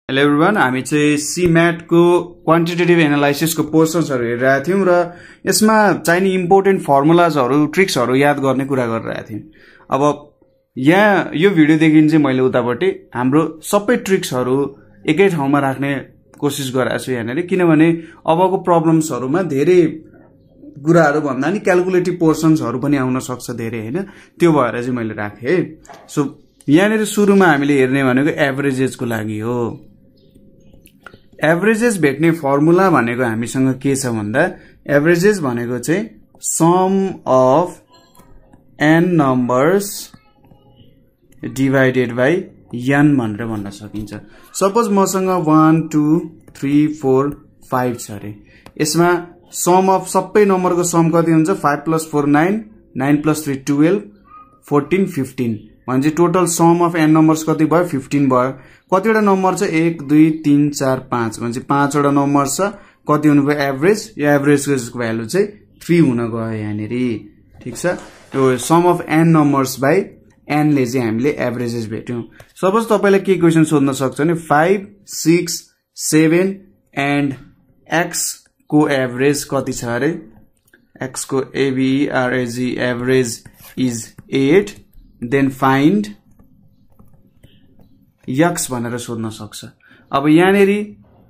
Hello everyone, हामी चाहिँ सीम्याट को क्वान्टिटेटिभ एनालाइसिस को पोर्सन्सहरु हेरिरहेका थियौं र यसमा चाहिने इम्पोर्टेन्ट फर्मुलाजहरु ट्रिक्सहरु याद गर्ने कुरा गरिरहेका थियौं। अब यहाँ यो भिडियो देखिन चाहिँ मैले उतापट्टि हाम्रो सबै ट्रिक्सहरु एकै ठाउँमा राख्ने कोसिस गरेको छु यहाँनेरि, किनभने अबको प्रब्लम्सहरुमा धेरै कुराहरु भन्दा नि क्याल्कुलेटिभ पोर्सन्सहरु पनि आउन सक्छ धेरै हैन, त्यो भएर चाहिँ मैले राखे है। सो यहाँनेरि सुरुमा हामीले हेर्ने भनेको एभरेजेसको लागि हो। एभरेजेस भेट्ने फर्मुला भनेको हामीसँग के छ भन्दा एभरेजेस भनेको चाहिँ sum of n numbers divided by n भनेर भन्न सकिन्छ। सपोज मसँग 1 2 3 4 5 छ रे, यसमा सम अफ सबै नम्बरको सम कति हुन्छ? 5 + 4 9, 9 + 3 12, 14 15 भने total sum of n numbers कति भयो? 15 भयो। कतिवटा नम्बर छ? 1 2 3 4 5 भने 5 वटा नम्बर छ। कति हुनु भयो एभरेज? यो एभरेजको भ्यालु चाहिँ 3 हुन गयो यहाँनेरि, ठीक छ। यो sum of n numbers by n ले चाहिँ हामीले एभरेजेस भेट्यौं। सपोज तपाईलाई के क्वेशन सोध्न सक्छ भने 5 6 7 एन्ड x को एभरेज कति छ अरे? x को ABERAG average is 8, then find x भनेर सोध्न सक्छ। अब यहाँनेरि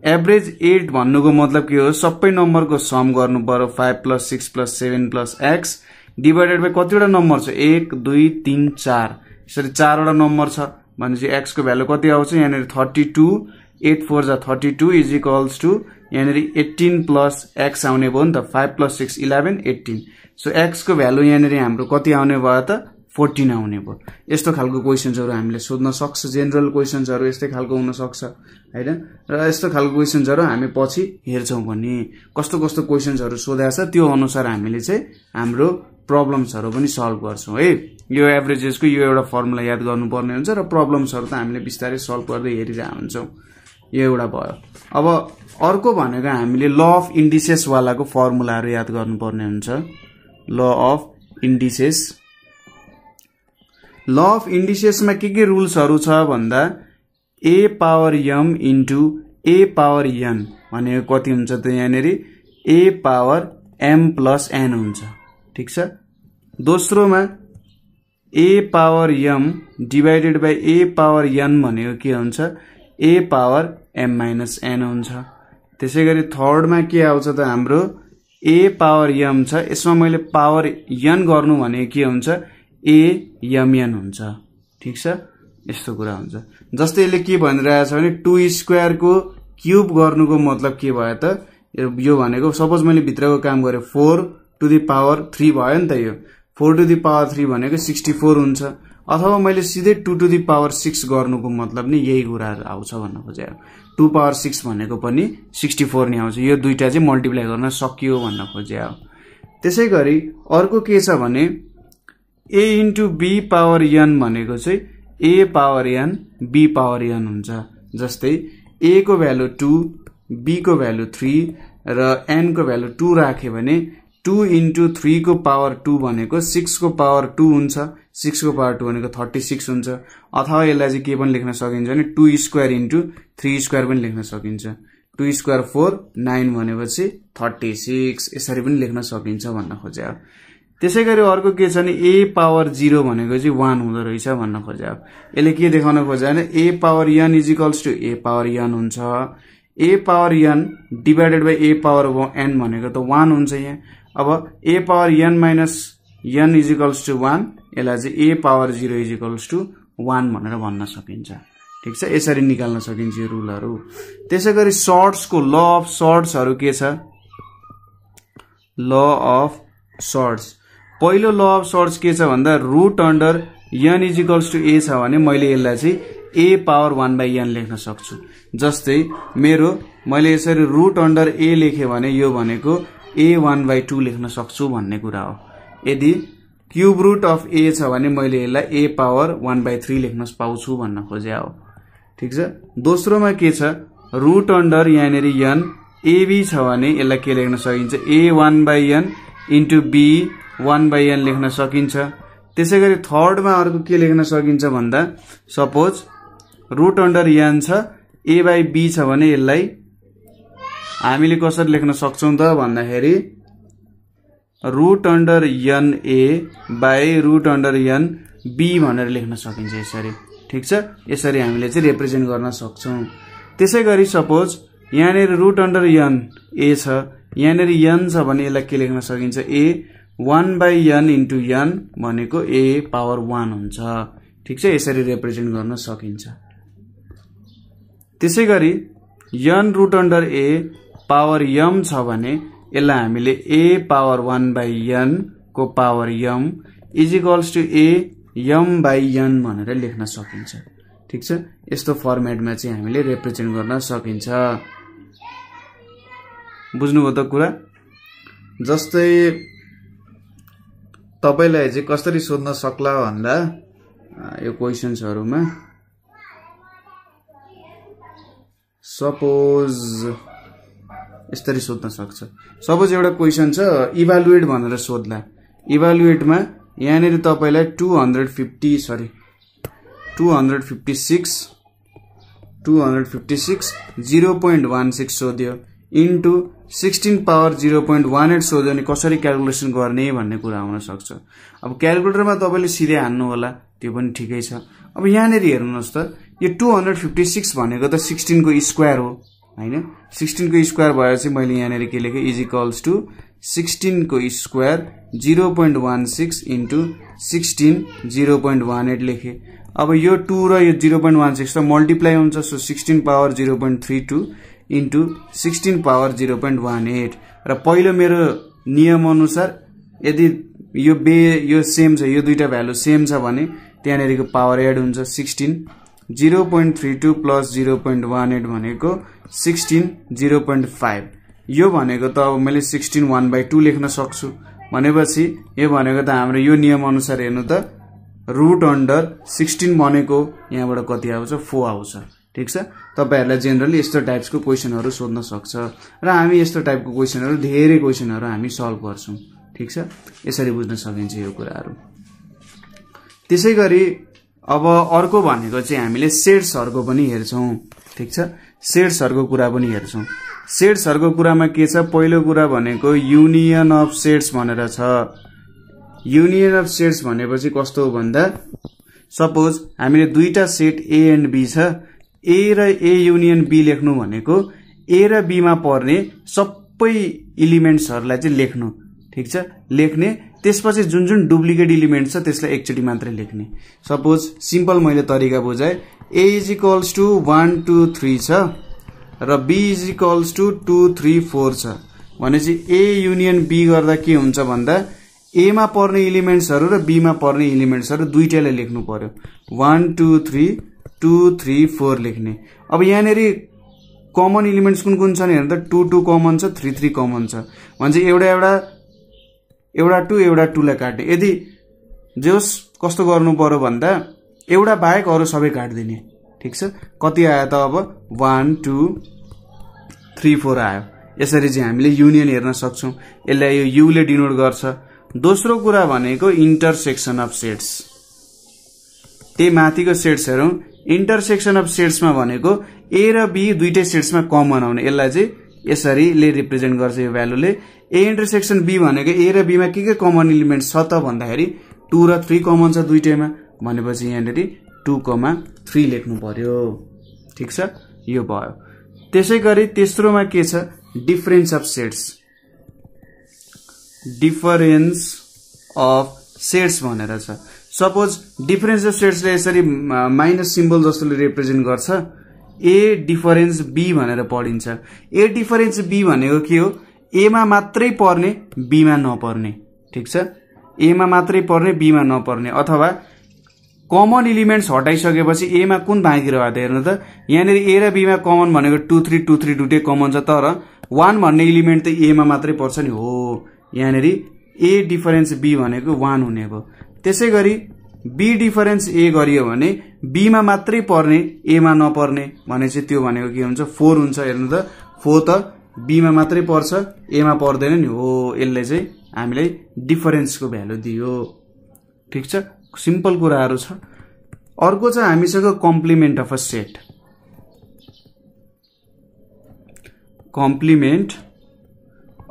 एभरेज 8 भन्नुको मतलब के हो? सबै नम्बरको सम गर्नु पर्यो। 5 + 6 + 7 + x डिभाइडेड बाइ कतिवटा नम्बर छ? 1 2 3 4, यसरी 4 वटा नम्बर छ भनेपछि x को भ्यालु कति आउँछ? यहाँनेरि 32, 8 4 जा 32 इज इक्वल्स टु यहाँनेरि 18 प्लस x आउने भयो नि त। 5 + 6 11 18। सो x को भ्यालु यहाँनेरि हाम्रो कति आउने भयो त? 14 आउने भयो। यस्तो खालको क्वेशन्सहरु हामीले सोध्न सक्छ। जेनरल क्वेशन्सहरु यस्तै खालको हुन सक्छ हैन, र यस्तो खालको क्वेशन्सहरु हामी पछि हेर्छौं पनि कस्तो कस्तो क्वेशन्सहरु सोधेको छ, त्यो अनुसार हामीले चाहिँ हाम्रो प्रब्लम्सहरु पनि सल्भ गर्छौं है। यो एभरेजेसको यो एउटा फर्मुला याद गर्नुपर्ने हुन्छ र प्रब्लम्सहरु त हामीले बिस्तारै सल्भ गर्दै हेरिरहेका हुन्छौं। यो एउटा भयो। अब अर्को भनेको हामीले ल अफ इन्डिसेस वालाको फर्मुलाहरु याद गर्नुपर्ने हुन्छ। Law of indices, law of इन्डिसेसमा के रुल्सहरु छ भन्दा a power m into a power n भनेको कति हुन्छ त? यहाँनेरि a power m plus n हुन्छ, ठीक छ। दोस्रोमा a power m divided by a power n भनेको के हुन्छ? a power m minus n हुन्छ। त्यसैगरी थर्डमा के आउँछ त? हाम्रो a पावर m छ, यसमा मैले पावर n गर्नु भनेको के हुन्छ? a mn हुन्छ, ठीक छ। यस्तो कुरा हुन्छ। जस्तै यसले के भनिरहेछ भने 2 स्क्वायर को क्यूब गर्नुको मतलब के भयो त? यो भनेको सपोज मैले भित्रको काम गरे 4 टु द पावर 3 भयो नि त। यो 4 टु द पावर 3 भनेको 64 हुन्छ। अथवा मैले सिधै 2 टु द पावर 6 गर्नुको मतलब नि यही कुराहरु आउँछ भन्न खोजेको। 2 पावर 6 भनेको पनि 64 नै आउँछ। यो दुईटा चाहिँ मल्टिप्लाई गर्न सकियो भन्न खोजेको। त्यसैगरी अर्को के छ भने a into b power n भनेको चाहिँ a power n b power n हुन्छ। जस्तै a को भ्यालु 2, b को भ्यालु 3 र n को भ्यालु 2 राखे भने 2 इन्टु 3 को पावर 2 भनेको 6 को पावर 2 हुन्छ। 6 को पावर 2 भनेको 36 हुन्छ। अथवा यसलाई चाहिँ के पनि लेख्न सकिन्छ भने 2 स्क्वायर इन्टु 3 स्क्वायर पनि लेख्न सकिन्छ। 2 स्क्वायर 4 9 भनेपछि 36 यसरी पनि लेख्न सकिन्छ भन्न खोजेको। त्यसैगरी अर्को के छ भने a पावर 0 भनेको चाहिँ 1 हुँदो रहेछ भन्न खोजेको। यसले के देखाउन खोज्यो भने a power n is equals to a power n हुन्छ। a power n divided by a power n भनेको त 1 हुन्छ यहाँ। अब a power n minus n is equals to 1, यसलाई चाहिँ a power 0 is equals to 1 भनेर भन्न सकिन्छ, ठीक छ। यसरी निकाल्न सकिन्छ यो रुलहरु। त्यसैगरी सर्ट्सको ल अफ सर्ट्सहरु के छ? ल अफ सर्ट्स, पहिलो ल अफ सर्ट्स के छ भन्दा root under n is equals to a छ भने मैले यसलाई चाहिँ a पावर 1/n लेख्न सक्छु। जस्तै मैले यसरी रुट अन्डर a लेखे भने यो भनेको a 1/2 लेख्न सक्छु भन्ने कुरा हो। यदि क्यूब रुट अफ a छ भने मैले यसलाई a पावर 1/3 लेख्न पाउँछु भन्न खोजेको हो, ठीक छ। दोस्रोमा के छ? रुट अन्डर यहाँनेरि n ab छ भने यसलाई के लेख्न सकिन्छ? a 1/n into b 1/n लेख्न सकिन्छ। त्यसैगरी थर्डमा अर्को के लेख्न सकिन्छ भन्दा सपोज रुट अन्डर n छ a by b छ भने यसलाई हामीले कसरी लेख्न सक्छौं त भन्दाखेरि √n a by √n b भनेर लेख्न सकिन्छ यसरी। ठीक छ, यसरी हामीले चाहिँ रिप्रेजेन्ट गर्न सक्छौं। त्यसैगरी सपोज यहाँनेर √n a छ, यहाँनेर n छ भने यसलाई के लेख्न सकिन्छ a 1/n into n भनेको a पावर 1 हुन्छ। ठीक छ, यसरी रिप्रेजेन्ट गर्न सकिन्छ। त्यसैगरी n √a पावर m छ भने यसलाई हामीले a पावर 1/n को power m is equals to a m/n भनेर लेख्न सकिन्छ। ठीक छ, यस्तो फर्मेटमा चाहिँ हामीले रिप्रेजेन्ट गर्न सकिन्छ। बुझ्नुभयो त कुरा? जस्तै तपाईलाई चाहिँ कसरी सोध्न सक्ला भन्दा यो क्वेशन्सहरुमा सपोज यसरी सोध्न सक्छ। सपोज एउटा क्वेशन छ इभ्यालुएट भनेर सोध्ला। इभ्यालुएटमा यहाँनेर तपाईलाई 256 0.16 सोध्यो इन्टु 16 पावर 0.18 सोध्यो भने कसरी क्याल्कुलेसन गर्ने भन्ने कुरा आउन सक्छ। अब क्याल्कुलेटरमा तपाईले सिधै हान्नु होला, त्यो पनि ठिकै छ। अब यहाँनेर हेर्नुस् त, यो 256 भनेको त 16 को स्क्वायर हो हैन। 16 को स्क्वायर भएपछि मैले यहाँनेर के लेखे इज इक्वल्स टु 16 को स्क्वायर 0.16 इन्टु 16 0.18 लेखे। अब यो 2 र यो 0.16 त मल्टिप्लाई हुन्छ, सो 16 पावर 0.32 इन्टु 16 पावर 0.18। र पहिलो मेरो नियम अनुसार यदि यो सेम छ, यो दुईटा भ्यालु सेम छ भने त्यहाँनेरको पावर एड हुन्छ। 16 0.32 प्लस 0.18 भनेको 16 0.5। यो भनेको त अब मैले 16 1/2 लेख्न सक्छु। भनेपछि यो भनेको त हाम्रो यो नियम अनुसार हेर्नु त √16 भनेको यहाँबाट कति आउँछ 4 आउँछ। ठीक छ, तपाईहरुलाई जेनरली यस्तो टाइप्सको क्वेशनहरु सोध्न सक्छ र हामी यस्तो टाइपको क्वेशनहरु धेरै क्वेशनहरु हामी सल्भ गर्छौं। ठीक छ, यसरी बुझ्न सकिन्छ यो कुराहरु। त्यसैगरी अब अर्को भनेको चाहिँ हामीले सेट्सहरुको पनि हेर्छौं। ठीक छ, सेट्सहरुको कुरा पनि हेर्छौं। सेट्सहरुको कुरामा के छ, पहिलो कुरा भनेको युनियन अफ सेट्स भनेर छ। युनियन अफ सेट्स भनेपछि कस्तो हो भन्दा सपोज हामीले दुईटा सेट A एन्ड B छ, A र A युनियन B लेख्नु भनेको A र B मा पर्ने सबै एलिमेन्ट्सहरुलाई चाहिँ लेख्नु। ठीक छ, लेख्ने, त्यसपछि जुन जुन डुप्लिकेट एलिमेन्ट छ त्यसलाई एकचोटी मात्र लेख्ने। सपोज सिम्पल मैले तरिका बुझाए, A इज इक्वल्स टु 1 2 3 छ र B इज इक्वल्स टु 2 3 4 छ भनेपछि A युनियन B गर्दा के हुन्छ भन्दा A मा पर्ने एलिमेन्ट्सहरु र B मा पर्ने एलिमेन्ट्सहरु दुईटैलाई लेख्नु पर्यो। 1 2 3 2 3 4 लेख्ने। अब यहाँनेरि कमन एलिमेन्ट्स कुन कुन छन् हेर्दा 2 2 कमन छ, 3 3 कमन छ भन्छ एउटा 2 लाई काट्ने। यदि जोस कस्तो गर्नु पर्यो भन्दा एउटा बाहेक अरु सबै काट्दिने। ठीक छ, कति आयो त अब 1 2 3 4 आयो। यसरी चाहिँ हामीले युनियन हेर्न सक्छौं। यसलाई यो U ले डिनोट गर्छ। दोस्रो कुरा भनेको इन्टरसेक्सन अफ सेट्स। त्यही माथिको सेट्स हेरौं। इन्टरसेक्सन अफ सेट्समा भनेको A र B दुईटै सेट्समा कमन आउने, यसलाई चाहिँ यसरी ले रिप्रेजेन्ट गर्छ यो भ्यालुले। A इन्टरसेक्सन B भनेको A र B मा के कमन एलिमेन्ट छ त भन्दाखेरि 2 र 3 कमन छ दुईटैमा, भनेपछि यहाँनेरि 2,3 लेख्नु पर्यो। ठीक छ, यो भयो। त्यसैगरी तेस्रोमा के छ, difference of sets. Difference of sets भनेर छ। सपोज डिफरेन्स अफ सेट्सले यसरी माइनस सिम्बल जस्तोले रिप्रेजेन्ट गर्छ। A डिफरेन्स B भनेर पढिन्छ। A डिफरेन्स B भनेको के हो, A मा मात्रै पर्ने B मा नपर्ने। ठीक छ, A मा मात्रै पर्ने B मा नपर्ने, अथवा कमन एलिमेन्ट्स हटाइसकेपछि A मा कुन बाँकी रह्यो त हेर्नु त। यहाँनेरि A र B मा कमन भनेको 2 3 2 3 दुईटै कमन छ, तर 1 भन्ने एलिमेन्ट त A मा मात्रै पर्छ नि हो। यहाँनेरि A डिफरेन्स B भनेको 1 हुने भयो। त्यसैगरी B डिफरेन्स A गरियो भने B मा मात्रै पर्ने A मा नपर्ने भनेपछि त्यो भनेको के हुन्छ 4 हुन्छ। हेर्नु त, 4 त B मा मात्रै पर्छ, A मा पर्दैन नि हो। यसले चाहिँ हामीलाई डिफरेन्सको भ्यालु दियो। ठीक छ, सिम्पल कुराहरु छ। अर्को छ हामीसँग complement of a set. Complement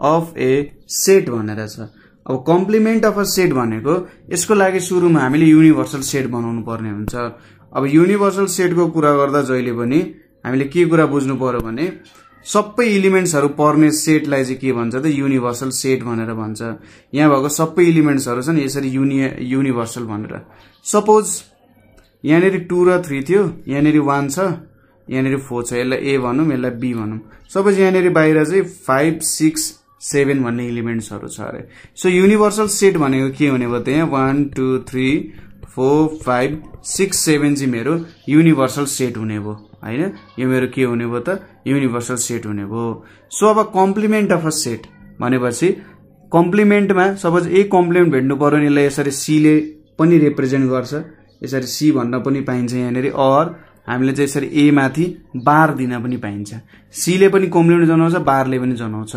of a set भनेर छ। अब कम्प्लिमेन्ट अफ अ सेट भनेको यसको लागि सुरुमा हामीले युनिभर्सल सेट बनाउनु पर्ने हुन्छ। अब युनिभर्सल सेटको कुरा गर्दा जहिले पनि हामीले के कुरा बुझ्नु पर्यो भने सबै एलिमेन्ट्सहरु पर्ने सेटलाई चाहिँ के भन्छ त युनिभर्सल सेट भनेर भन्छ। यहाँ भएको सबै एलिमेन्ट्सहरु छन् यसरी युनिभर्सल भनेर। सपोज यहाँनेरि 2 र 3 थियो, यहाँनेरि 1 छ, यहाँनेरि 4 छ, यसलाई A भनौं यसलाई B भनौं। सपोज यहाँनेरि बाहिर चाहिँ 5 6 7 भन्ने एलिमेन्ट्सहरु छ अरे। सो युनिभर्सल सेट भनेको के हुने भयो त यहाँ 1 2 3 4 5 6 7 चाहिँ मेरो युनिभर्सल सेट हुने भयो हैन। यो मेरो के हुने भयो त युनिभर्सल सेट हुने भयो। सो अब कम्प्लिमेन्ट अफ अ सेट भनेपछि कम्प्लिमेन्टमा सपोज ए कम्प्लिमेन्ट भेट्नु पर्यो नि, यसलाई यसरी सी ले पनि रिप्रेजेन्ट गर्छ, यसरी सी भन्न पनि पाइन्छ यहाँनेरि। और हामीले चाहिँ यसरी ए माथि बार दिन पनि पाइन्छ। सी ले पनि कम्प्लिमेन्ट जनाउँछ, बार ले पनि जनाउँछ।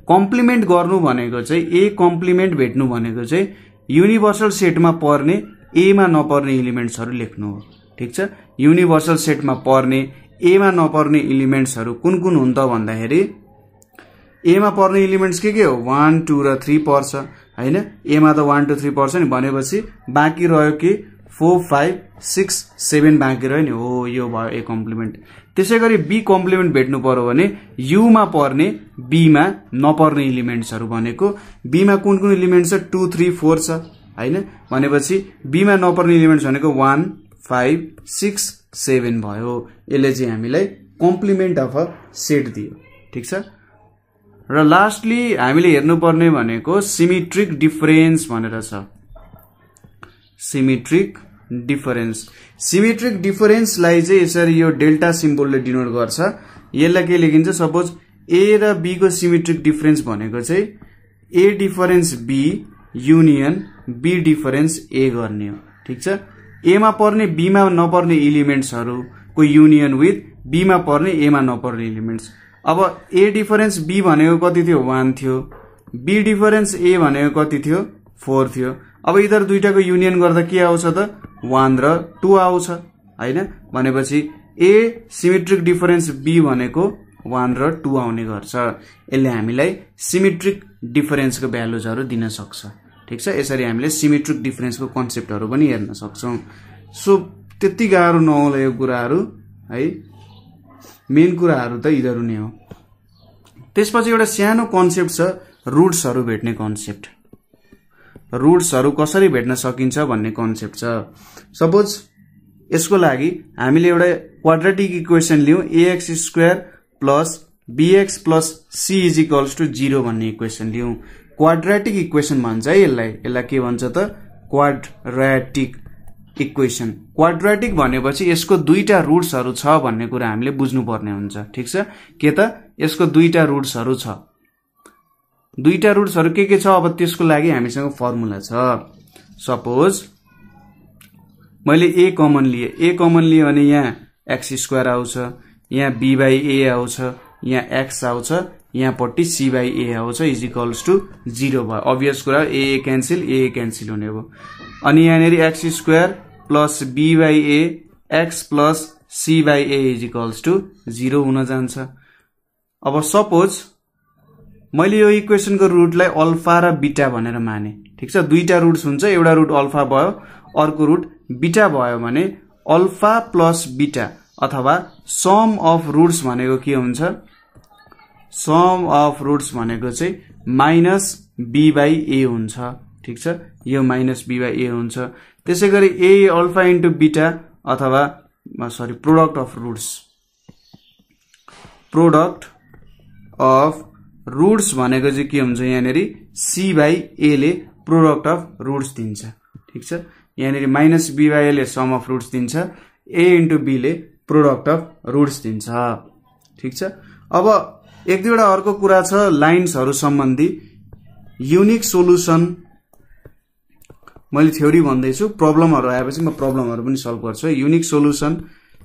कम्प्लिमेन्ट गर्नु भनेको चाहिँ ए कम्प्लिमेन्ट भेट्नु भनेको चाहिँ युनिभर्सल सेटमा पर्ने ए मा नपर्ने एलिमेन्ट्सहरु लेख्नु हो। ठीक छ, युनिभर्सल सेटमा पर्ने ए मा नपर्ने एलिमेन्ट्सहरु कुन कुन हुन् त भन्दाखेरि ए मा पर्ने एलिमेन्ट्स के हो 1 2 र 3 पर्छ हैन। ए मा त 1 2 3 पर्छ नि, भनेपछि बाँकी रह्यो के 4 5 6 7 बाँकी रह्यो नि, हो यो भयो ए कम्प्लिमेन्ट। त्यसैगरी बी कम्प्लिमेन्ट भेट्नु पर्यो भने यु मा पर्ने बी मा नपर्ने एलिमेन्ट्सहरु भनेको बी मा कुन कुन एलिमेन्ट्स छ 2 3 4 छ हैन। भनेपछि बी मा नपर्ने एलिमेन्ट्स भनेको 1 5 6 7 भयो। यसले चाहिँ हामीलाई कम्प्लिमेन्ट अफ अ सेट दियो। ठीक छ। र लास्टली हामीले हेर्नुपर्ने भनेको सिमेट्रिक डिफरेन्स भनेर छ। सिमेट्रिक डिफरेन्स, सिमेट्रिक डिफरेन्सलाई चाहिँ यसरी यो डेल्टा सिम्बलले डिनोट गर्छ। यसलाई के लेखिन्छ, सपोज ए र बी को सिमेट्रिक डिफरेन्स भनेको चाहिँ A difference B union B difference A गर्ने हो। ठीक छ। ए मा पर्ने बी मा नपर्ने एलिमेन्ट्सहरुको युनियन विथ बी मा पर्ने ए मा नपर्ने एलिमेन्ट्स। अब ए डिफरेन्स बी भनेको कति थियो 1 थियो, बी डिफरेन्स ए भनेको कति थियो 4 थियो। अब इधर दुईटाको युनियन गर्दा के आउँछ त 1 र 2 आउँछ हैन। भनेपछि ए सिमेट्रिक डिफरेन्स बी भनेको 1 र 2 आउने गर्छ। यसले हामीलाई सिमेट्रिक डिफरेन्सको भ्यालुजहरु दिन सक्छ। ठीक छ। यसरी हामीले सिमेट्रिक डिफरेन्सको कन्सेप्टहरु पनि हेर्न सक्छौं। सो त्यति गाह्रो नहोला यो कुराहरु है, मेन कुराहरु त यिनीहरु नै हो। त्यसपछि एउटा सानो कन्सेप्ट छ रुट्सहरु भेट्ने कन्सेप्ट। रुट्सहरु कसरी भेट्न सकिन्छ भन्ने कन्सेप्ट छ। सपोज यसको लागि हामीले एउटा क्वाड्रेटिक इक्वेसन लियौं ax² plus bx plus c = 0 भन्ने इक्वेसन लियौं। क्वाड्रेटिक इक्वेसन भन्छ है यसलाई। यसलाई के भन्छ त क्वाड्रेटिक इक्वेसन। क्वाड्रेटिक भनेपछि यसको दुईटा रुट्सहरु छ भन्ने कुरा हामीले बुझ्नु पर्ने हुन्छ। ठीक छ। के त यसको दुईटा रुट्सहरु छ। दुईटा रुट्सहरु के छ, अब त्यसको लागि हामीसँग फर्मुला छ। सपोज मैले a कमन लिए, a कमन लिए भने यहाँ x² आउँछ, यहाँ b/a आउँछ, यहाँ x आउँछ, यहाँ पट्टि c/a आउँछ = 0 भयो। अभियस कुरा a क्यान्सल a क्यान्सल हुने भयो। अनि यहाँनेरि x² plus b/a x plus c/a = 0 हुन जान्छ। अब सपोज मैले यो इक्वेसनको रुटलाई अल्फा र बीटा भनेर माने। ठीक छ। दुईटा रुट्स हुन्छ, एउटा रुट अल्फा भयो, अर्को रुट बीटा भयो भने अल्फा प्लस बीटा अथवा सम अफ रुट्स भनेको के हुन्छ, सम अफ रुट्स भनेको चाहिँ -b/a हुन्छ। ठीक छ। यो -b/a हुन्छ। त्यसैगरी a अल्फा इन्टु बीटा अथवा product of roots, product of roots भनेको चाहिँ के हुन्छ, यहाँनेरि c/a ले प्रोडक्ट अफ रुट्स दिन्छ। ठीक छ। यहाँनेरि -b/a ले सम अफ रुट्स दिन्छ, a इन्टु b ले प्रोडक्ट अफ रुट्स दिन्छ। ठीक छ। अब एक दुईवटा अर्को कुरा छ लाइन्सहरु सम्बन्धी। युनिक सोलुसन मैले थ्योरी भन्दैछु, प्रब्लमहरु आएपछि म प्रब्लमहरु पनि सल्भ गर्छु। युनिक सोलुसन,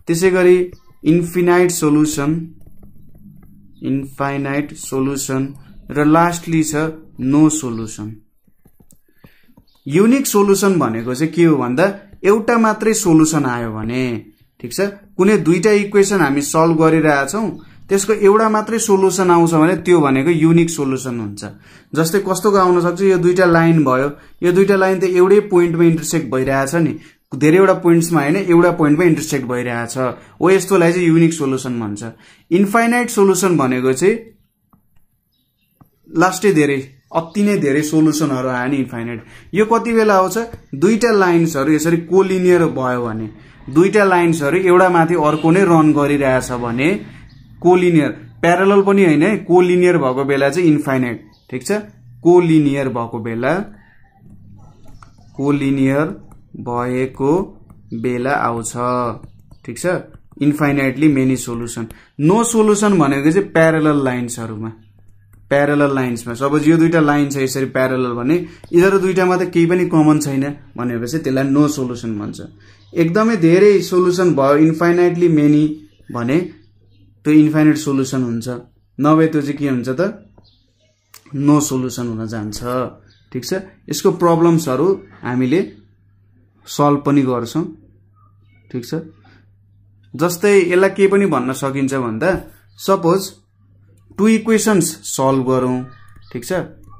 त्यसैगरी इन्फिनाइट सोलुसन, इन्फाइनाइट सोलुसन र लास्टली छ नो सोलुसन। युनिक सोलुसन भनेको चाहिँ के हो भन्दा एउटा मात्रै सोलुसन आयो भने, ठीक छ, कुनै दुईटा इक्वेसन हामी सल्भ गरिरहेका छौं, त्यसको एउटा मात्रै सोलुसन आउँछ भने त्यो भनेको युनिक सोलुसन हुन्छ। जस्तै कस्तोको आउन सक्छ, यो दुईटा लाइन भयो, यो दुईटा लाइन त एउटै पोइन्टमा इन्टरसेक्ट भइरहेछ नि, धेरैवटा पोइन्ट्समा हैन, एउटा पोइन्टमा इन्टरसेक्ट भइरहेछ हो, यस्तोलाई चाहिँ युनिक सोलुसन भन्छ। इन्फाइनाइट सोलुसन भनेको चाहिँ लास्टै धेरै अति नै धेरै सोलुसनहरु आयो नि इन्फाइनाइट। यो कति बेला आउँछ, दुईटा लाइन्सहरु यसरी कोलिनियर भयो भने, दुईटा लाइन्सहरु एउटा माथि अर्को नै रन गरिरहेछ भने कोलिनियर, प्यारलल पनि हैन, कोलिनियर भएको बेला चाहिँ इन्फाइनाइट। ठीक छ, कोलिनियर भएको बेला, कोलिनियर भएको बेला आउँछ। ठीक छ, infinitely many solution. No solution भनेको चाहिँ प्यारलल लाइन्सहरुमा, प्यारलल लाइन्समा। सपोज यो दुईटा लाइन छ यसरी प्यारलल भने यिनीहरु दुईटामा त केही पनि कमन छैन भनेपछि त्यसलाई नो सोलुसन भन्छ। एकदमै धेरै सोलुसन भयो इन्फाइनाइटली मेनी भने त्यो इन्फाइनाइट सोलुसन हुन्छ, नभए त्यो चाहिँ के हुन्छ त नो सोलुसन हुन जान्छ। ठीक छ, यसको प्रब्लम्सहरु हामीले सल्भ पनि गर्छौं। ठीक छ, जस्तै यसलाई के पनि भन्न सकिन्छ भन्दा सपोज टु इक्वेशन्स सल्भ गरौं। ठीक छ,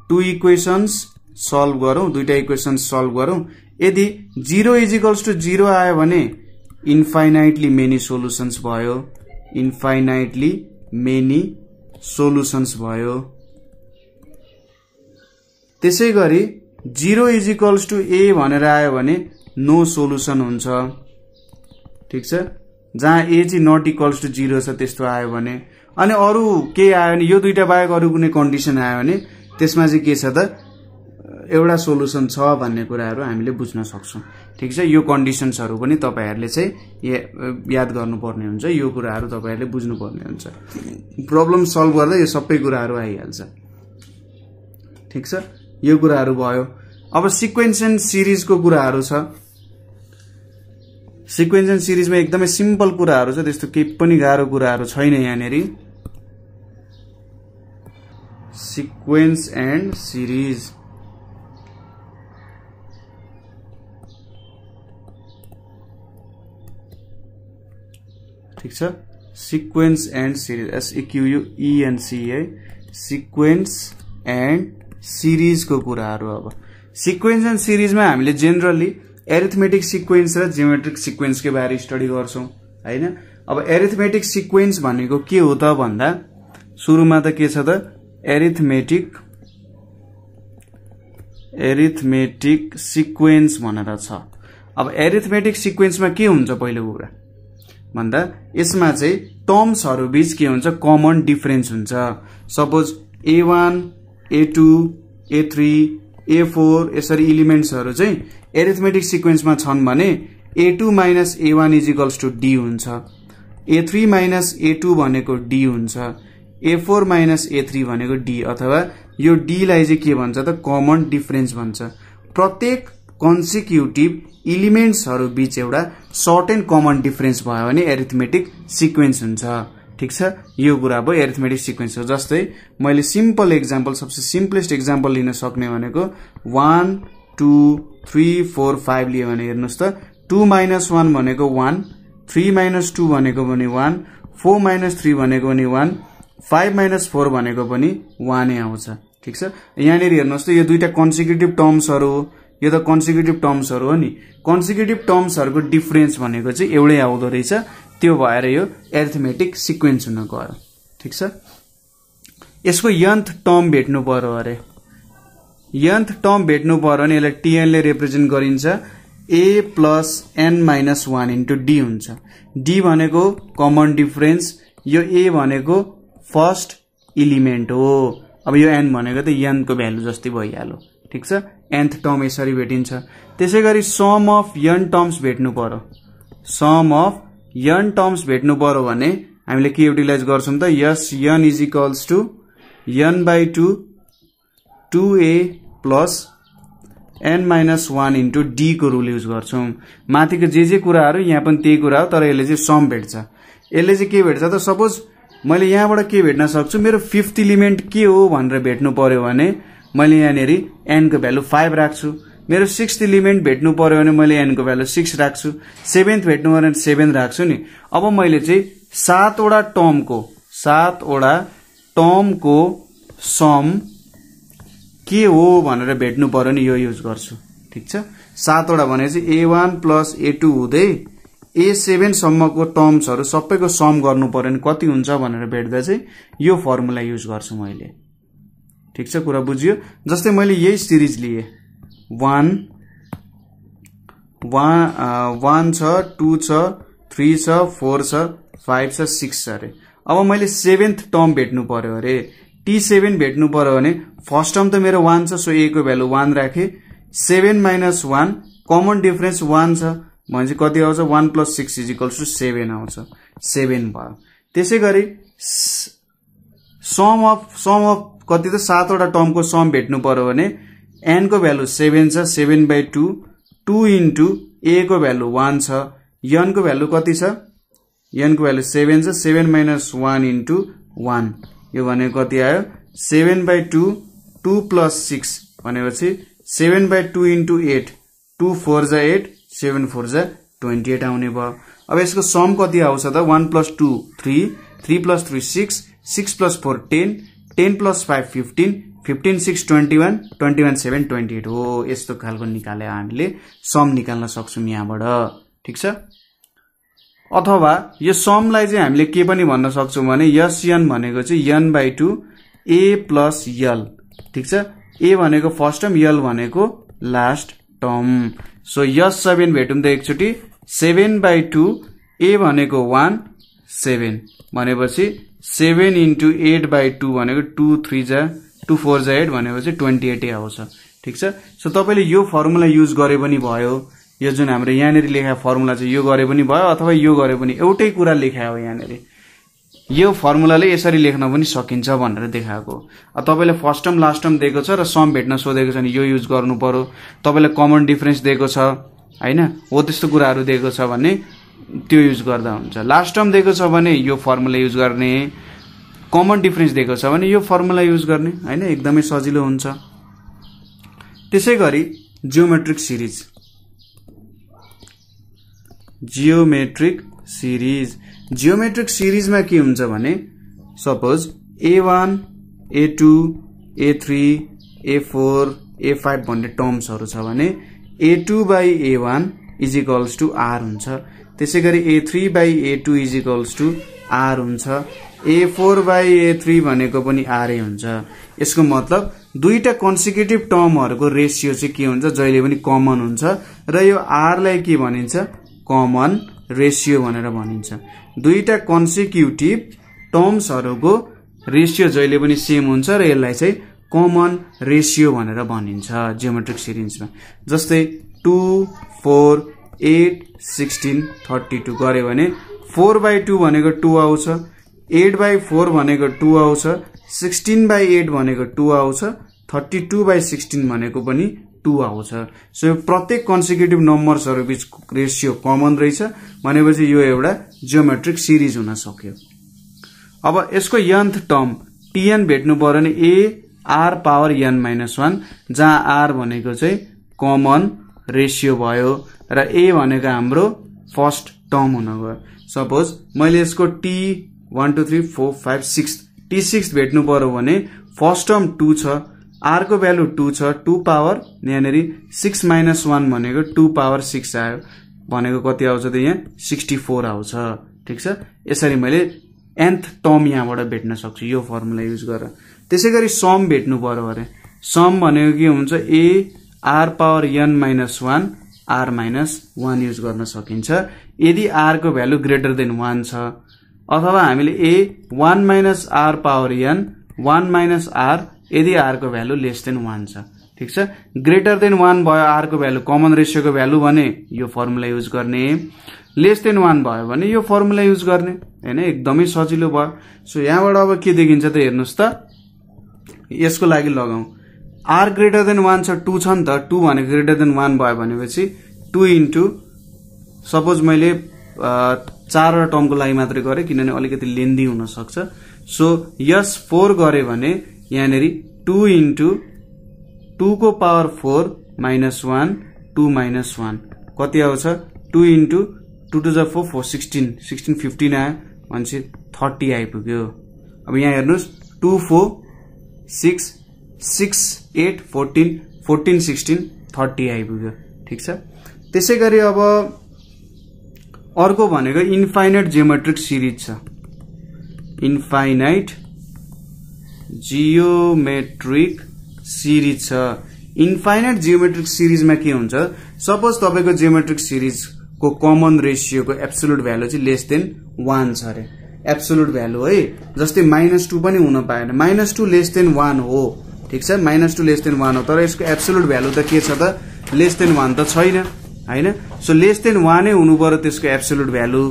टु इक्वेशन्स सल्भ गरौं, दुईटा इक्वेशन्स सल्भ गरौं। यदि 0 = 0 आयो भने इन्फाइनाइटली मेनी सोलुसन्स भयो, इन्फाइनाइटली मेनी सोलुसन्स भयो। त्यसैगरी 0 = a भनेर आयो भने नो सोलुसन हुन्छ। ठीक छ, जहाँ a चाहिँ नट इक्वल्स टु 0 छ त्यस्तो आयो भने, अनि अरु के आयो भने यो दुईटा बाहेक अरु कुनै कन्डिसन आयो भने त्यसमा चाहिँ के छ त एउटा सोलुसन छ भन्ने कुराहरु हामीले बुझ्न सक्छौं। ठीक छ, यो कन्डिसन्सहरु पनि तपाईहरुले चाहिँ याद गर्नुपर्ने हुन्छ, यो कुराहरु तपाईहरुले बुझ्नुपर्ने हुन्छ। प्रब्लम सल्भ गर्दा यो सबै कुराहरु आइहाल्छ। ठीक छ, यो कुराहरु भयो। अब सिक्वेन्स एन्ड सिरिजको कुराहरु छ। सिक्वेन्स एन्ड सिरिजमा एकदमै सिम्पल कुराहरु छ, त्यस्तो केही पनि गाह्रो कुराहरु छैन यहाँनेरि। सिक्वेन्स एन्ड सिरिज, ठीक छ, sequence and series, SEQUENCE, sequence and series को कुराहरु। अब सिक्वेन्स एन्ड सिरिजमा हामीले जेनरली एरिथमेटिक सिक्वेन्स र जियोमेट्रिक सिक्वेन्स के बारे स्टडी गर्छौं हैन। अब एरिथमेटिक सिक्वेन्स भनेको के हो त भन्दा सुरुमा त के छ त एरिथमेटिक सिक्वेन्स भनेर छ। अब एरिथमेटिक सिक्वेन्समा के हुन्छ पहिलो कुरा भन्दा यसमा चाहिँ टर्म्सहरु बीच के हुन्छ, कमन डिफरेन्स हुन्छ। Suppose A1 A2 A3 A4 यसरी एलिमेन्ट्सहरु चाहिँ एरिथमेटिक सिक्वेन्समा छन् भने A2 - A1 = D हुन्छ, A3 - A2 भनेको D हुन्छ, A4 - A3 भनेको D, अथवा यो D लाई चाहिँ के भन्छ त कमन डिफरेन्स भन्छ। प्रत्येक कन्सिक्युटिभ एलिमेन्ट्सहरु बीच एउटा सर्टेन कमन डिफरेन्स भयो भने एरिथमेटिक सिक्वेन्स हुन्छ। ठीक छ, यो कुरा भयो एरिथमेटिक सिक्वेन्स हो। जस्तै मैले सिम्पल एक्जाम्पल, सबसे सिम्पलेस्ट एक्जाम्पल लिन सक्ने भनेको 1 2 3 4 5 लियो भने हेर्नुस् त 2 - 1 भनेको 1, 3 - 2 भनेको पनि 1, 4 - 3 भनेको पनि 1, 5 - 4 भनेको पनि 1 नै आउँछ। ठीक छ, यहाँनेरि हेर्नुस् त यो दुईटा कन्सिक्युटिभ टर्म्सहरु हो, यो त कन्सिक्युटिभ टर्म्सहरु हो नि। कन्सिक्युटिभ टर्म्सहरुको डिफरेन्स भनेको चाहिँ एउटै आउँदो रहेछ, त्यो भएर यो एरिथमेटिक सिक्वेन्स हुन गयो। ठीक छ, यसको nth टर्म भेट्नु पर्यो अरे, nth टर्म भेट्नु पर्यो भने यसलाई Tn ले रिप्रेजेन्ट गरिन्छ, A + n - 1 * D हुन्छ। D भनेको कमन डिफरेन्स, यो A भनेको फर्स्ट एलिमेन्ट हो। अब यो n भनेको त n को भ्यालु जस्तै भइहाल्यो। ठीक छ, nth टर्म यसरी भेटिन्छ। त्यसैगरी सम अफ n टर्म्स भेट्नु पर्यो, सम अफ n टर्म्स भेट्नु पर्यो भने हामीले के युटिलाइज गर्छौं त, यस n = n/2 2a + n - 1 * D को रुल युज गर्छौं। माथिको जे कुराहरु यहाँ पनि त्यही कुरा हो, तर यसले चाहिँ सम भेट्छ। यसले चाहिँ के भेट्छ त, सपोज मैले यहाँबाट के भेट्न सक्छु, मेरो 5th एलिमेन्ट के हो भनेर भेट्नु पर्यो भने मैले यहाँनेरि n को भ्यालु 5 राख्छु। मेरो 6th एलिमेन्ट भेट्नु पर्यो भने मैले n को भ्यालु 6 राख्छु। 7th भेट्नु पर्यो भने 7 राख्छु नि। अब मैले चाहिँ 7 वटा टर्मको 7 वटा टर्मको सम के हो भनेर भेट्नु पर्यो नि यो युज गर्छु। ठीक छ, 7 वटा भनेपछि A1 प्लस A2 हुँदै A7 सम्मको टर्म्सहरु सबैको सम गर्नु पर्यो नि कति हुन्छ भनेर भेट्दा चाहिँ यो फर्मुला युज गर्छु मैले। ठीक छ, कुरा बुझियो। जस्तै मैले यही सिरिज लिए 1 छ 2 छ 3 छ 4 छ 5 छ 6 छ अरे। अब मैले 7th टर्म भेट्नु पर्यो अरे। T7 भेट्नु पर्यो भने फर्स्ट टर्म त मेरो 1 छ, सो A को भ्यालु 1 राखे। 7 माइनस 1 कमन डिफरेन्स 1 छ भनेपछि कति आउँछ 1 प्लस 6 इज इक्वल्स टु 7 आउँछ। 7 भयो। त्यसैगरी सम अफ कति त 7 वटा टर्मको सम भेट्नु पर्यो भने n को भ्यालु 7 छ, 7/2 2 इन्टु A को भ्यालु 1 छ, n को भ्यालु कति छ, n को भ्यालु 7 छ, 7 माइनस 1 इन्टु 1 यो भनेको कति आयो 7/2 2 प्लस 6 भनेपछि 7/2 इन्टु 8 2 4 जा 8 7 4 जा 28 आउने भयो। अब यसको सम कति आउँछ त 1 प्लस 2 3 3 प्लस 3 6 6 प्लस 4 10 10 प्लस 5 15 15 6 21 21 7 28 हो। यस्तो खालको निकाले हामीले सम निकाल्न सक्छौं यहाँबाट। ठीक छ, अथवा यो समलाई चाहिँ हामीले के पनि भन्न सक्छौं भने SN भनेको चाहिँ n/2 A प्लस L। ठीक छ, A भनेको फर्स्ट टर्म, L भनेको लास्ट टर्म। सो S7 भेटौं त एकचोटी 7/2 A भनेको 1 7 भनेपछि 7 इन्टु 8/2 भनेको 2 3 जा 2 4 जा 8 भनेपछि 28 आउँछ। ठीक छ, सो तपाईले यो फर्मुला युज गरे पनि भयो, यो जुन हाम्रो यहाँनेरि लेखा फर्मुला चाहिँ यो गरे पनि भयो अथवा यो गरे पनि एउटै कुरा लेखा हो। यहाँनेरि यो फर्मुलाले यसरी लेख्न पनि सकिन्छ भनेर देखाएको। तपाईले फर्स्ट टर्म लास्ट टर्म दिएको छ र सम भेट्न सोधेको छ नि यो युज गर्नु पर्यो। तपाईले कमन डिफरेन्स दिएको छ हैन, हो त्यस्तो कुराहरु दिएको छ भने त्यो युज गर्दा हुन्छ। लास्ट टर्म दिएको छ भने यो फर्मुला युज गर्ने, कमन डिफरेन्स दिएको छ भने यो फर्मुला युज गर्ने हैन, एकदमै सजिलो हुन्छ। त्यसैगरी जियोमेट्रिक सिरिज, जियोमेट्रिक सिरिजमा के हुन्छ भने suppose A1 A2 A3 A4 A5 भन्ने टर्म्सहरु छ भने A2/A1 is equals to R हुन्छ। त्यसैगरी A3/A2 is equals to R हुन्छ। A4/A3 भनेको पनि R नै हुन्छ। यसको मतलब दुईटा कन्सिक्युटिभ टर्महरुको रेशियो चाहिँ के हुन्छ जहिले पनि कमन हुन्छ र यो R लाई के भनिन्छ कमन रेशियो भनेर भनिन्छ। दुईटा कन्सिक्युटिभ टर्म्सहरुको रेशियो जहिले पनि सेम हुन्छ र यसलाई चाहिँ कमन रेशियो भनेर भनिन्छ जियोमेट्रिक सिरिजमा। जस्तै 2 4 8 16 32 गरे भने 4/2 भनेको 2 आउँछ, 8/4 भनेको 2 आउँछ, 16/8 भनेको 2 आउँछ, 32/16 भनेको पनि 2 आउँछ। सो यो प्रत्येक कन्सिक्युटिभ नम्बर्सहरु बीच रेशियो कमन रहेछ भनेपछि यो एउटा जियोमेट्रिक सिरिज हुन सक्यो। अब यसको nth टर्म Tn भेट्नु पर्यो भने A R पावर n-1 जहाँ R भनेको चाहिँ कमन रेशियो भयो र A भनेको हाम्रो फर्स्ट टर्म हुन गयो। सपोज मैले यसको T1 2 3 4 5 6 T6 भेट्नु पर्यो भने फर्स्ट टर्म 2 छ, R को भ्यालु 2 छ, 2 पावर यहाँनेरि 6 माइनस 1 भनेको 2 पावर 6 आयो भनेको कति आउँछ त यहाँ 64 आउँछ। ठीक छ, यसरी मैले nth टर्म यहाँबाट भेट्न सक्छु यो फर्मुला युज गरेर। त्यसैगरी सम भेट्नु पर्यो अरे, सम भनेको के हुन्छ A R power n-1 R-1 use गर्न सकिन्छ यदि R को भ्यालु ग्रेटर देन 1 छ, अथवा हामीले A 1 minus R power n 1 minus R यदि R को भ्यालु लेस देन 1 छ। ठीक छ, ग्रेटर देन 1 भयो R को भ्यालु कमन रेशियो को भ्यालु भने यो फर्मुला युज गर्ने, लेस देन 1 भयो भने यो फर्मुला युज गर्ने हैन, एकदमै सजिलो भयो। सो यहाँबाट अब के देखिन्छ त हेर्नुस् त, यसको लागि लगाऊ R ग्रेटर देन 1 छ 2 छ नि त, 2 भनेको ग्रेटर देन 1 भयो भनेपछि 2 इन्टु सपोज मैले 4 वटा टर्मको लागि मात्रै गरे किनभने अलिकति लेन्दी हुन सक्छ। सो यस 4 गरे भने यहाँनेरि 2 इन्टु 2 को पावर 4 माइनस 1 2 माइनस 1 कति आउँछ 2 इन्टु 2 to the 4 4 16 16 15 आयो भनेपछि 30 आइपुग्यो अब यहाँ हेर्नुस् 2 4 6 6 8 14 14 16 30 आइपुग्यो ठीक छ। त्यसैगरी अब अर्को भनेको इन्फाइनाइट जियोमेट्रिक सिरिज छ। इन्फाइनाइट जियोमेट्रिक सिरिज छ। इन्फाइनाइट जियोमेट्रिक सिरिजमा के हुन्छ, सपोज तपाईको जियोमेट्रिक सिरिजको कमन रेशियोको एब्सोल्युट भ्यालु चाहिँ लेस देन 1 छ रे, एब्सोल्युट भ्यालु है। जस्तै -2 पनि हुन पाएन, -2 लेस देन 1 हो ठीक छ, -2 लेस देन 1 हो, तर यसको एब्सोल्युट भ्यालु त के छ त, लेस देन 1 त छैन हैन। सो लेस देन 1 नै हुनु पर्यो त्यसको एब्सोल्युट भ्यालु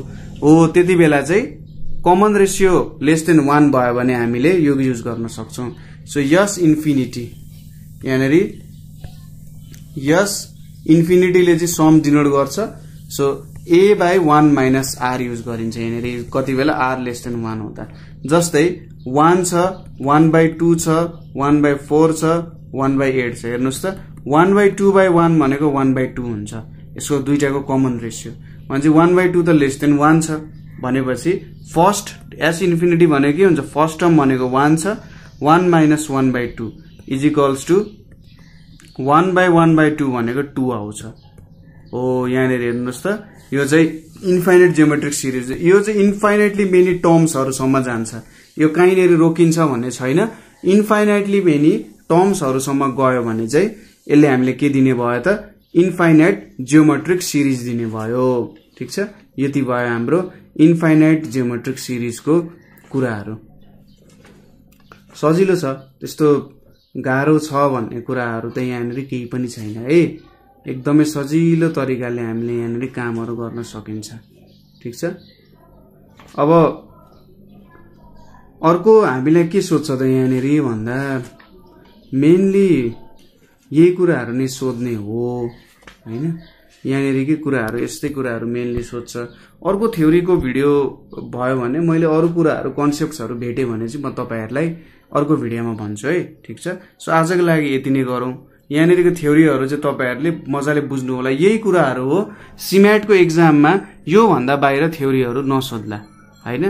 हो। त्यति बेला चाहिँ कमन रेशियो लेस देन 1 भयो भने हामीले यो युज गर्न सक्छौं। सो यस इन्फिनिटी यानेरी यस इन्फिनिटीले चाहिँ सम डिनोट गर्छ। सो a/1 - r युज गरिन्छ यहाँनेरि कति बेला r लेस देन 1 हुँदा। जस्तै 1 छ, 1/2 छ, 1/4 छ, 1/8 छ। हेर्नुस् त 1/2/1 भनेको 1/2 हुन्छ, यसको दुईटाको कमन रेशियो भने 1/2 त लेस देन 1 छ भनेपछि फर्स्ट एस इन्फिनिटी भनेको के हुन्छ, फर्स्ट टर्म भनेको 1 छ, 1 - 1/2 इज इक्वल्स टु 1/1/2 भनेको 2 आउँछ। हो यहाँनिर हेर्नुस् त यो चाहिँ इन्फाइनाइट जियोमेट्रिक सिरिज, यो चाहिँ इन्फाइनाइटली मेनी टर्म्सहरुसम्म जान्छ, यो कहीँनेर रोकिन्छ भन्ने छैन। इन्फाइनाइटली मेनी टर्म्सहरुसम्म गयो भने चाहिँ यसले हामीले के दिने भयो त, इन्फाइनाइट जियोमेट्रिक सिरिज दिने भयो ठीक छ। यति भयो हाम्रो इन्फाइनाइट जियोमेट्रिक सिरिजको कुराहरु। सजिलो छ, त्यस्तो गाह्रो छ भन्ने कुराहरु त यहाँनिर केही पनि छैन है। एकदमै सजिलो तरिकाले हामीले यहाँनिर कामहरु गर्न सकिन्छ ठीक छ। अब अर्को हामीले के सोध्छ त यहाँनिर भन्दा मेनली यही कुराहरु नै सोध्ने हो हैन। यहाँनिर के कुराहरु यस्तै कुराहरु मेनली सोध्छ। अर्को थ्योरीको भिडियो भयो भने मैले अरु कुराहरु कन्सेप्ट्सहरु भेटे भने चाहिँ म तपाईहरुलाई अर्को भिडियोमा भन्छु है ठीक छ। सो आजको लागि यति नै गरौँ। यहाँनिरको थ्योरीहरु चाहिँ तपाईहरुले मजाले बुझ्नु होला, यही कुराहरु हो सिम्याटको एक्जाममा यो भन्दा बाहिर थ्योरीहरु नसोध्ला हैन।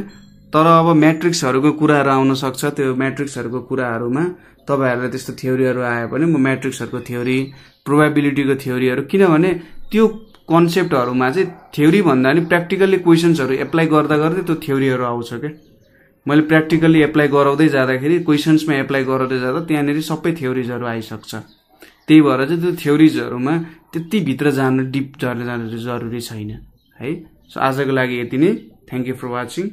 तर अब म्याट्रिक्सहरुको कुराहरु आउन सक्छ, त्यो म्याट्रिक्सहरुको कुराहरुमा तपाईहरुलाई त्यस्तो थ्योरीहरु आए पनि म म्याट्रिक्सहरुको थ्योरी, प्रोबेबिलिटीको थ्योरीहरु, किनभने त्यो कन्सेप्टहरुमा चाहिँ थ्योरी भन्दा नि प्र्याक्टिकली क्वेशन्सहरु एप्लाई गर्दा गर्दै त्यो थ्योरीहरु आउँछ के। मैले प्र्याक्टिकली एप्लाई गराउँदै जाँदाखेरि क्वेशन्समा एप्लाई गराउँदै जाँदा त्यहाँनिर सबै थ्योरीजहरु आइसक्छ। त्यही भएर चाहिँ त्यो थ्योरीजहरुमा त्यति भित्र जान डिप जान जरुरी छैन है। सो आजको लागि यति नै। Thank you for watching.